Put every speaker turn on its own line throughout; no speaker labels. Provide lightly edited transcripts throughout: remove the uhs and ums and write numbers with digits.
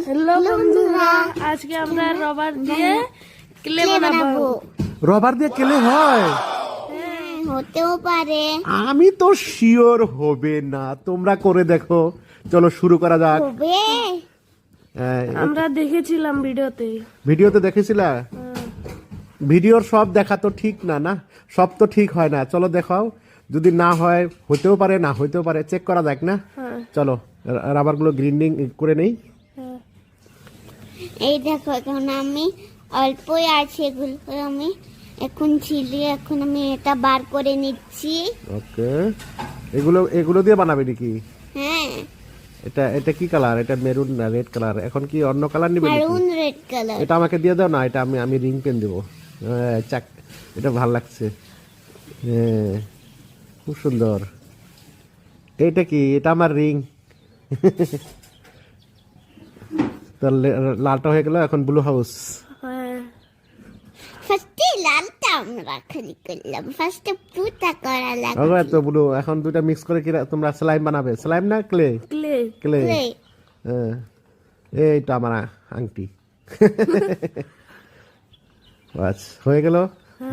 Hello বন্ধুরা, আজকে আমরা রবার দিয়ে ক্লে বানাবো।
রবার দিয়ে ক্লে হয়?
হতেও পারে।
আমি তো শিওর হবে না, তোমরা করে দেখো। চলো শুরু করা যাক।
হবে।
আমরা দেখেছিলাম
ভিডিওতে দেখেছিলা? ভিডিওর সব দেখা তো ঠিক না, না সব তো ঠিক হয় না। চলো দেখাও, যদি না হয় হতেও পারে, না হইতেও পারে, চেক করা যাক না। চলো রাবার গুলো গ্রিন্ডিং করে নেই।
এই দেখো, এখন আমি অল্পই আছে, এগুলো আমি এখন ছিলি, এখন আমি এটা বার করে নিচ্ছি।
ওকে, এগুলো দিয়ে বানাবে নাকি?
হ্যাঁ,
এটা কি কালার? এটা মেরুন না রেড কালার? এখন কি অন্য কালার নিবে নাকি?
Maroon red colour.
এটা আমাকে দিয়ে দাও না, এটা আমি রিং পেন দেবো। চাক, এটা ভাল লাগছে। হ্যাঁ, খুব সুন্দর। এটা কি? এটা আমার রিং। তাহলে লালটা হয়ে গেল, এখন ব্লু হাউস।
ফার্স্টে লালটা আমরা খালি করলাম, ফার্স্টে ব্লুটা করা লাগবে।
ওকে, তো ব্লু। এখন দুইটা মিক্স করে কি তোমরা স্লাইম বানাবে? স্লাইম না ক্লে? ক্লে। হ্যাঁ, এইটা আমার আংটি। বাস হয়ে গেল।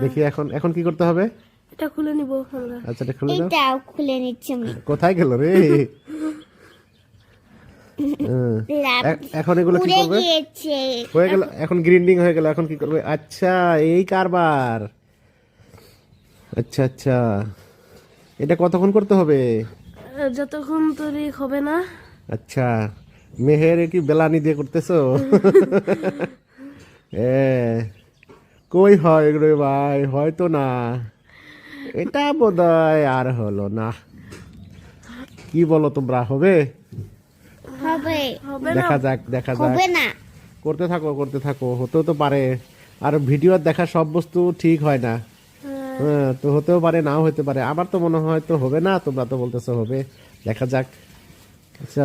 দেখি এখন কি করতে হবে?
এটা খুলে নিব আমরা।
আচ্ছা, এটা খুলে দাও।
এটাও খুলে নিচ্ছি আমি।
কোথায় গেল রে? এখন এগুলো কি করবে? হয়ে গেল, এখন গ্রিন্ডিং হয়ে গেল। এখন কি করবে? আচ্ছা, এই কারবার। আচ্ছা আচ্ছা, এটা কতক্ষণ করতে হবে?
যতক্ষণ তৈরি হবে না।
আচ্ছা, মেহের কি বেলানি দিয়ে করতেছো? কই হয় রে ভাই, হয়তো না। এটা বোধহয় আর হলো না। কি বলো তোমরা, হবে?
হবে।
দেখা যাক, দেখা যাক।
হবে না।
করতে থাকো, হতেও তো পারে। আর ভিডিও দেখা সব বস্তু ঠিক হয় না। হ্যাঁ, তো হতেও পারে, নাও হতে পারে। আমার তো মনে হয় তো হবে না, তোমরা তো বলতেছো হবে। দেখা যাক। আচ্ছা,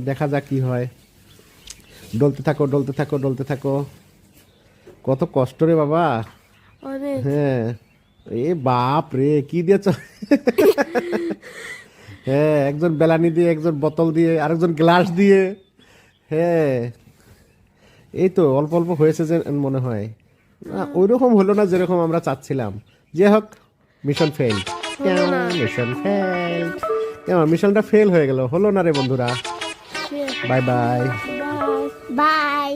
দেখা যাক কি হয়। ডলতে থাকো। কত কষ্ট রে বাবা। হ্যাঁ, এ বাপ রে, কি দিয়েছ? হ্যাঁ, একজন বেলানি দিয়ে, একজন বোতল দিয়ে, আরেকজন গ্লাস দিয়ে। হ্যাঁ, এই তো অল্প অল্প হয়েছে যে মনে হয়। ওইরকম হলো না যেরকম আমরা চাচ্ছিলাম। যে হোক, মিশন ফেল। মিশনটা ফেল হয়ে গেল, হলো না রে বন্ধুরা। Bye bye.
বাই।